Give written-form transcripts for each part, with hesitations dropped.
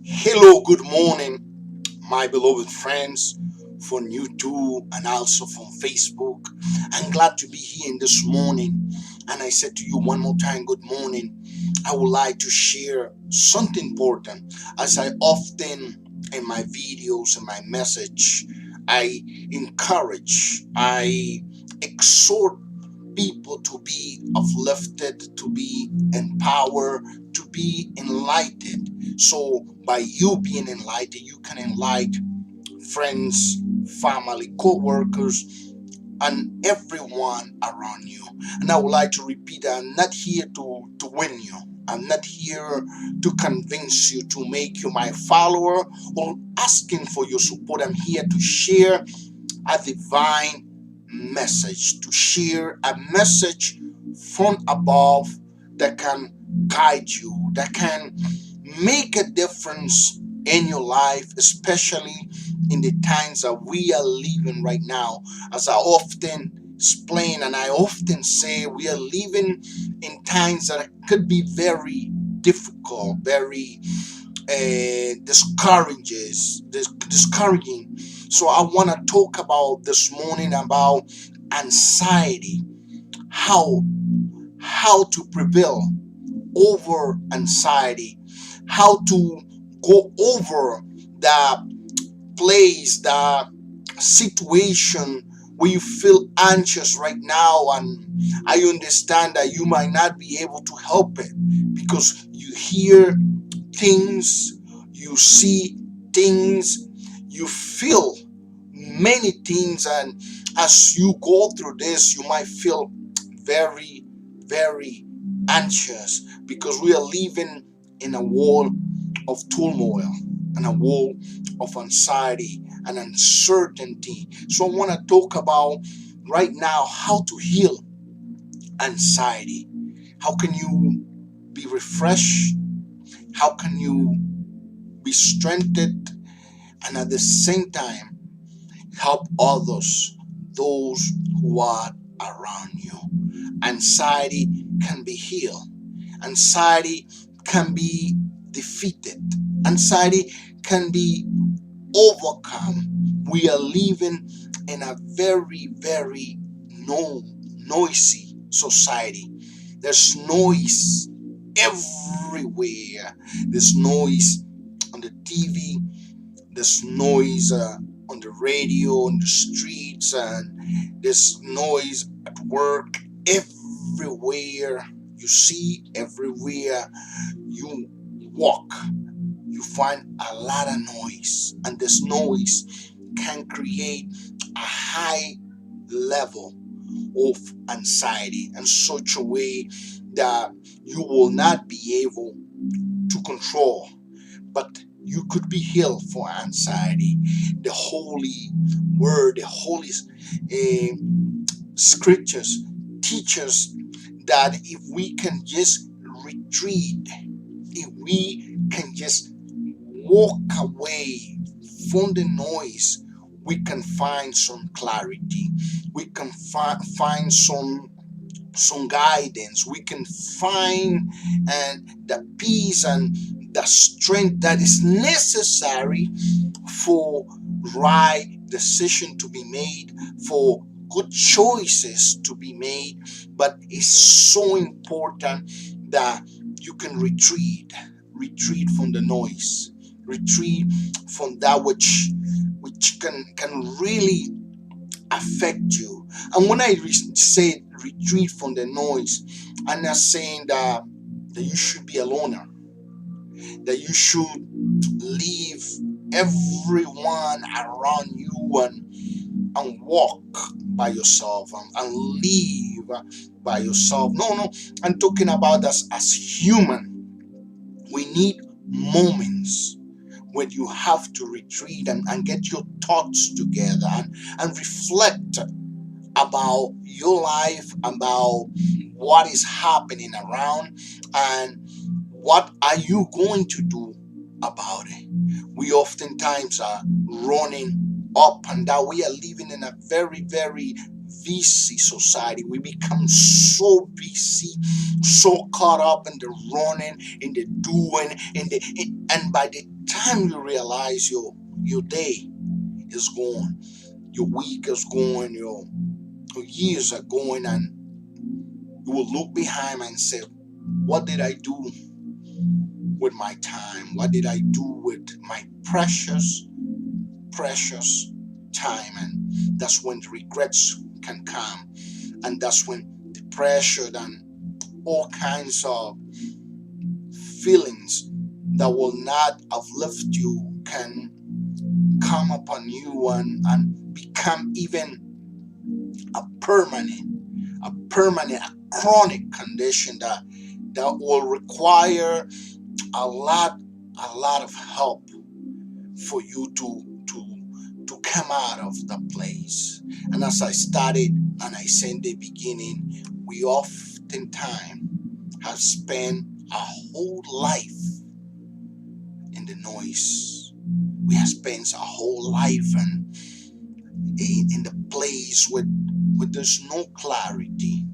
Hello, good morning, my beloved friends from YouTube and also from Facebook. I'm glad to be here in this morning. And I said to you one more time, good morning. I would like to share something important as I often in my videos and my message. I encourage, I exhort people to be uplifted, to be empowered, to be enlightened. So, by you being enlightened, you can enlighten friends, family, co workers, and everyone around you. And I would like to repeat that I'm not here to win you. I'm not here to convince you to make you my follower or asking for your support. I'm here to share a divine message, to share a message from above that can guide you, that can make a difference in your life, especially in the times that we are living right now. As I often explain and I often say, we are living in times that could be very difficult, very discouraging. So I want to talk about this morning about anxiety, how how to prevail over anxiety, how to go over the place, the situation where you feel anxious right now, and I understand that you might not be able to help it because you hear things, you see things, you feel many things, and as you go through this, you might feel very, very anxious because we are living in a world of turmoil and a world of anxiety and uncertainty. So I want to talk about right now how to heal anxiety. How can you be refreshed? How can you be strengthened and at the same time help others, those who are around you? Anxiety can be healed. Anxiety can be defeated. Anxiety can be overcome. We are living in a very, very noisy society. There's noise everywhere. There's noise on the TV, there's noise on the radio, on the streets, and there's noise at work. Everywhere you see, everywhere you walk, you find a lot of noise, and this noise can create a high level of anxiety in such a way that you will not be able to control, but you could be healed for anxiety. The holy word, the holy uh, scriptures teach us that if we can just retreat, if we can just walk away from the noise, we can find some clarity. We can find some guidance. We can find and the peace and the strength that is necessary for right decision to be made, for good choices to be made. But it's so important that you can retreat from the noise, retreat from that which can really affect you. And when I say retreat from the noise, I'm not saying that you should be a loner, that you should leave everyone around you and walk by yourself and live by yourself. No, I'm talking about us as human. We need moments when you have to retreat and get your thoughts together and reflect about your life, about what is happening around, and what are you going to do about it. We oftentimes are running up and down. We are living in a very, very busy society. We become so busy, so caught up in the running, in the doing, and by the time you realize your day is gone, your week is going, your years are going, and you will look behind and say, what did I do with my time? What did I do with my precious time? And that's when the regrets can come, and that's when depression and all kinds of feelings that will not uplift you can come upon you, and become even a permanent, a chronic condition that will require a lot of help for you to come out of the place. And as I started and I said in the beginning, we oftentimes have spent our whole life in the noise. We have spent our whole life in the place where there's no clarity,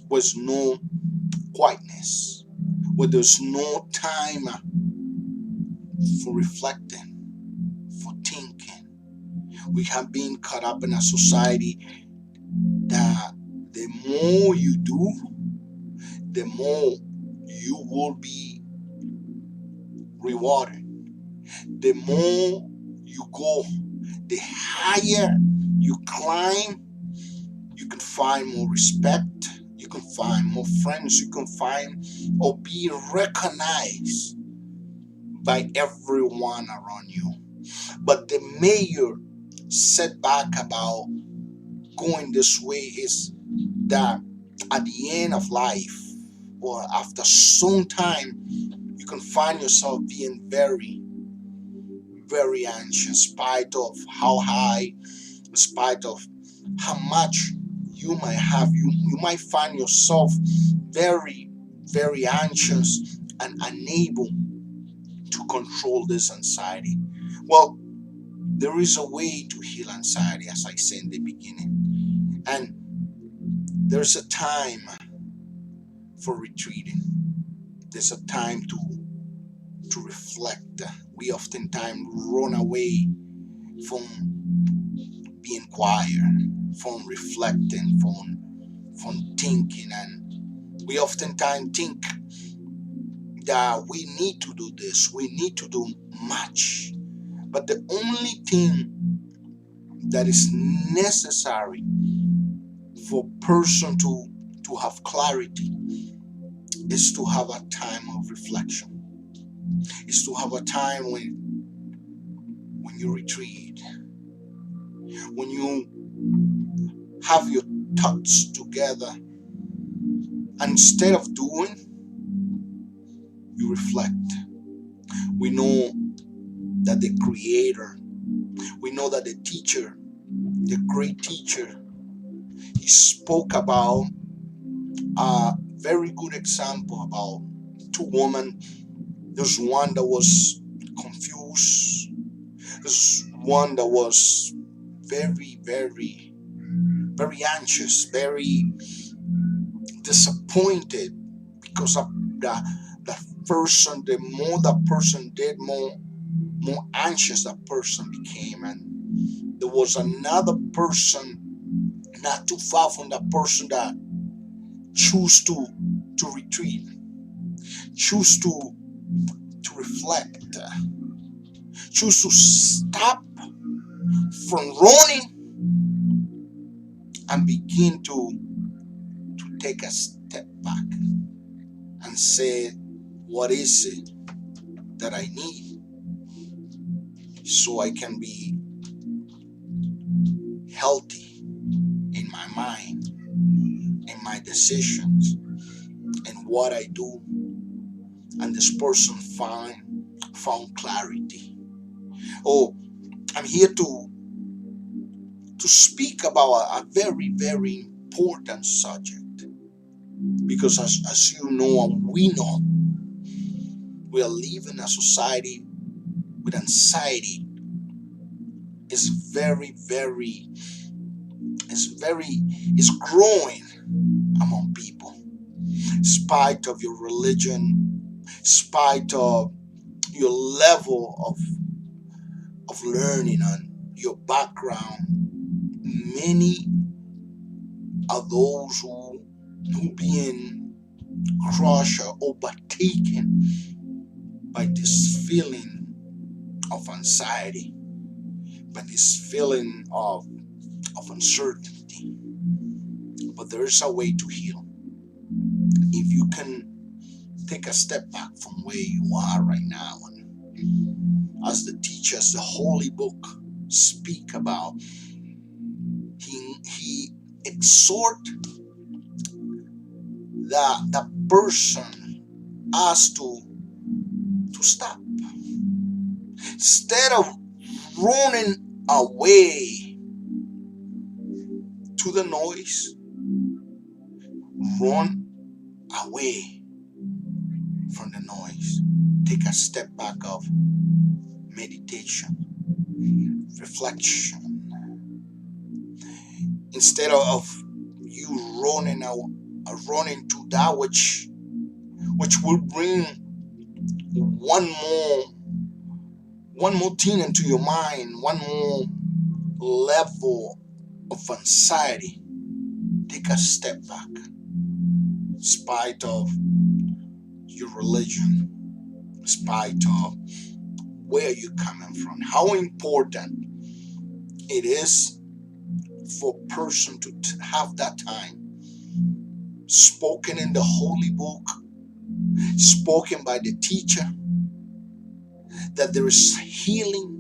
with no quietness, where there's no time for reflecting, for thinking. We have been caught up in a society that the more you do, the more you will be rewarded. The more you go, the higher you climb, you can find more respect, you can find more friends, you can find or be recognized by everyone around you. But the major setback about going this way is that at the end of life, or after some time, you can find yourself being very anxious, in spite of how high, in spite of how much you might have. You might find yourself very anxious and unable to control this anxiety. Well, there is a way to heal anxiety, as I said in the beginning, and there's a time for retreating. There's a time to reflect. We oftentimes run away from being quiet, from reflecting, from thinking, and we oftentimes think that we need to do this, we need to do much. But the only thing that is necessary for a person to have clarity is to have a time of reflection. Is to have a time when you retreat, when you have your thoughts together, and instead of doing, you reflect. We know that the creator, we know that the teacher, the great teacher, he spoke about a very good example about two women. There's one that was confused. There's one that was very anxious, very disappointed because of the person. The more that person did, more anxious that person became. And there was another person not too far from that person that choose to retreat, choose to reflect, choose to stop from running and begin to take a step back and say, what is it that I need so I can be healthy in my mind, in my decisions, and what I do. And this person found clarity. Oh, I'm here to speak about a very important subject, because as you know and we know, we are living a society with anxiety. It's growing among people, in spite of your religion, in spite of your level of learning and your background. Many are those who being crushed or overtaken by this feeling of anxiety, by this feeling of uncertainty. But there is a way to heal. If you can take a step back from where you are right now, and as the teachers, the holy book speak about, he exhort the person has to stop. Instead of running away to the noise, run away from the noise. Take a step back of meditation, reflection. Instead of you running to that which will bring one more thing into your mind, one more level of anxiety. Take a step back. In spite of your religion, in spite of where you're coming from, how important it is for a person to have that time spoken in the holy book, spoken by the teacher, that there is healing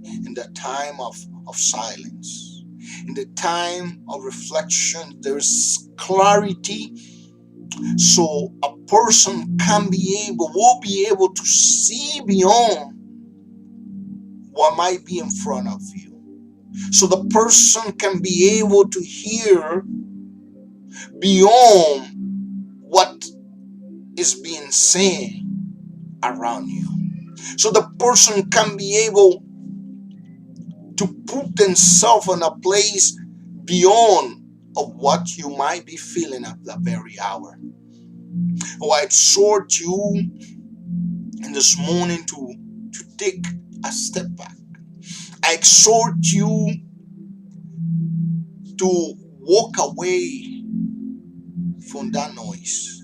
in the time of silence. In the time of reflection, there is clarity, so a person will be able to see beyond what might be in front of you. So the person can be able to hear beyond what is being said around you. So the person can be able to put themselves in a place beyond of what you might be feeling at that very hour. I exhort you in this morning to take a step back. I exhort you to walk away from that noise,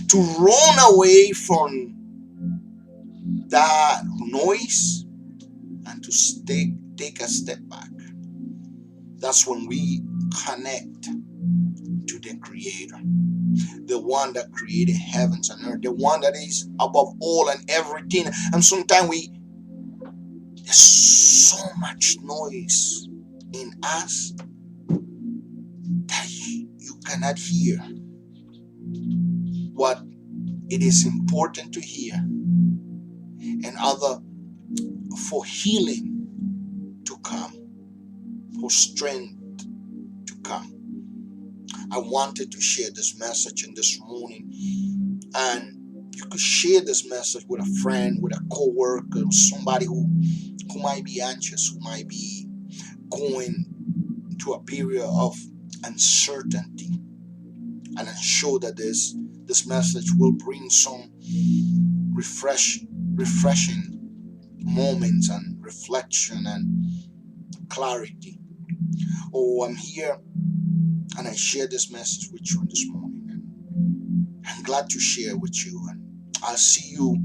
to run away from that noise, and to take a step back. That's when we connect to the Creator, the one that created heavens and earth, the one that is above all and everything. And sometimes there's so much noise in us that you cannot hear what it is important to hear, and other for healing to come, for strength to come. I wanted to share this message in this morning, and you could share this message with a friend, with a co-worker, somebody who might be anxious, who might be going to a period of uncertainty. And I'm sure that this message will bring some refreshing moments and reflection and clarity. I'm here and I share this message with you this morning, and I'm glad to share with you, and I'll see you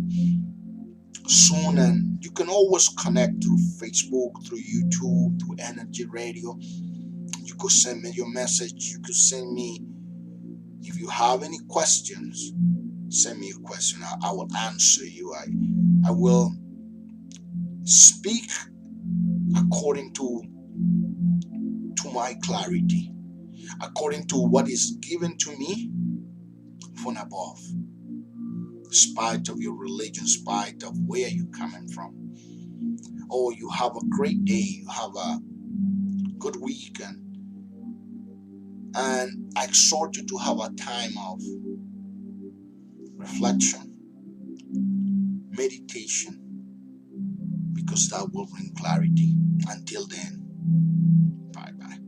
soon. And you can always connect through Facebook, through YouTube, through Energy Radio. You could send me your message. You could send me, if you have any questions, send me a question. I will answer you. I will speak according to my clarity, according to what is given to me from above, spite of your religion, spite of where you're coming from. You have a great day, you have a good week, and I exhort you to have a time of reflection, meditation, because that will bring clarity. Until then, bye-bye.